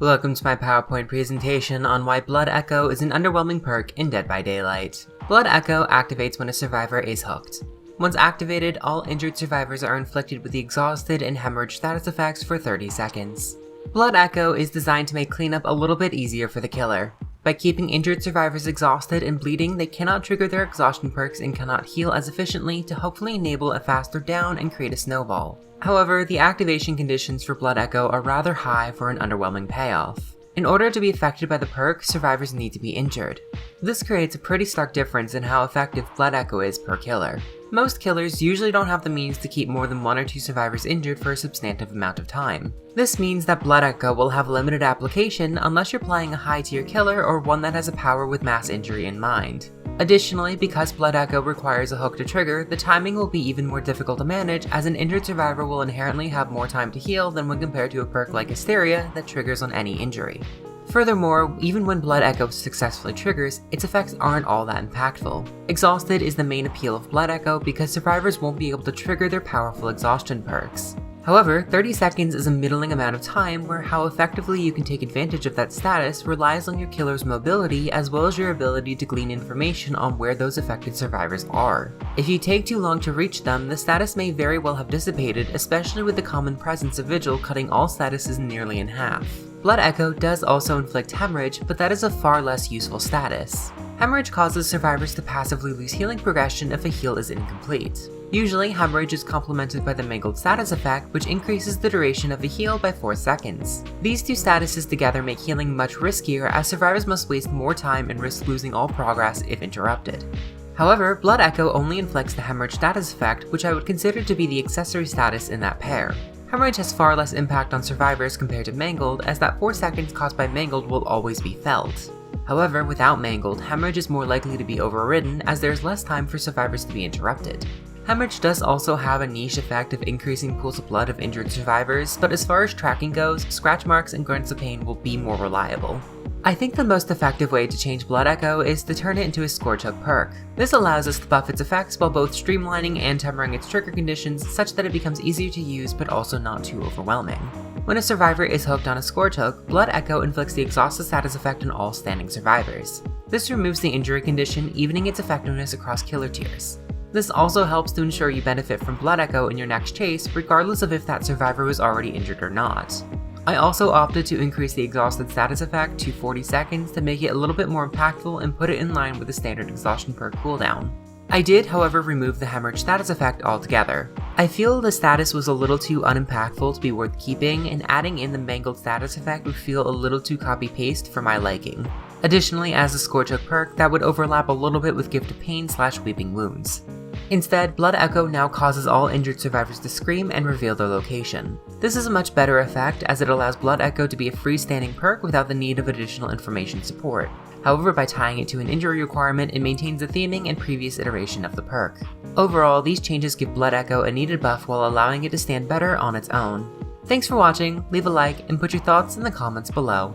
Welcome to my PowerPoint presentation on why Blood Echo is an underwhelming perk in Dead by Daylight. Blood Echo activates when a survivor is hooked. Once activated, all injured survivors are inflicted with the exhausted and hemorrhage status effects for 30 seconds. Blood Echo is designed to make cleanup a little bit easier for the killer. By keeping injured survivors exhausted and bleeding, they cannot trigger their exhaustion perks and cannot heal as efficiently to hopefully enable a faster down and create a snowball. However, the activation conditions for Blood Echo are rather high for an underwhelming payoff. In order to be affected by the perk, survivors need to be injured. This creates a pretty stark difference in how effective Blood Echo is per killer. Most killers usually don't have the means to keep more than 1 or 2 survivors injured for a substantive amount of time. This means that Blood Echo will have limited application unless you're playing a high tier killer or one that has a power with mass injury in mind. Additionally, because Blood Echo requires a hook to trigger, the timing will be even more difficult to manage, as an injured survivor will inherently have more time to heal than when compared to a perk like Hysteria that triggers on any injury. Furthermore, even when Blood Echo successfully triggers, its effects aren't all that impactful. Exhausted is the main appeal of Blood Echo because survivors won't be able to trigger their powerful exhaustion perks. However, 30 seconds is a middling amount of time where how effectively you can take advantage of that status relies on your killer's mobility as well as your ability to glean information on where those affected survivors are. If you take too long to reach them, the status may very well have dissipated, especially with the common presence of Vigil cutting all statuses nearly in half. Blood Echo does also inflict hemorrhage, but that is a far less useful status. Hemorrhage causes survivors to passively lose healing progression if a heal is incomplete. Usually, hemorrhage is complemented by the mangled status effect, which increases the duration of a heal by 4 seconds. These two statuses together make healing much riskier, as survivors must waste more time and risk losing all progress if interrupted. However, Blood Echo only inflicts the hemorrhage status effect, which I would consider to be the accessory status in that pair. Hemorrhage has far less impact on survivors compared to Mangled, as that 4 seconds caused by Mangled will always be felt. However, without Mangled, hemorrhage is more likely to be overridden as there is less time for survivors to be interrupted. Hemorrhage does also have a niche effect of increasing pools of blood of injured survivors, but as far as tracking goes, scratch marks and grunts of pain will be more reliable. I think the most effective way to change Blood Echo is to turn it into a Scorch Hook perk. This allows us to buff its effects while both streamlining and tempering its trigger conditions such that it becomes easier to use but also not too overwhelming. When a survivor is hooked on a Scorch Hook, Blood Echo inflicts the exhausted status effect on all standing survivors. This removes the injury condition, evening its effectiveness across killer tiers. This also helps to ensure you benefit from Blood Echo in your next chase, regardless of if that survivor was already injured or not. I also opted to increase the exhausted status effect to 40 seconds to make it a little bit more impactful and put it in line with the standard exhaustion perk cooldown. I did, however, remove the hemorrhage status effect altogether. I feel the status was a little too unimpactful to be worth keeping, and adding in the mangled status effect would feel a little too copy-paste for my liking. Additionally, as a Scorch Hook perk, that would overlap a little bit with Gift of Pain / Weeping Wounds. Instead, Blood Echo now causes all injured survivors to scream and reveal their location. This is a much better effect as it allows Blood Echo to be a freestanding perk without the need of additional information support. However, by tying it to an injury requirement, it maintains the theming and previous iteration of the perk. Overall, these changes give Blood Echo a needed buff while allowing it to stand better on its own. Thanks for watching, leave a like, and put your thoughts in the comments below.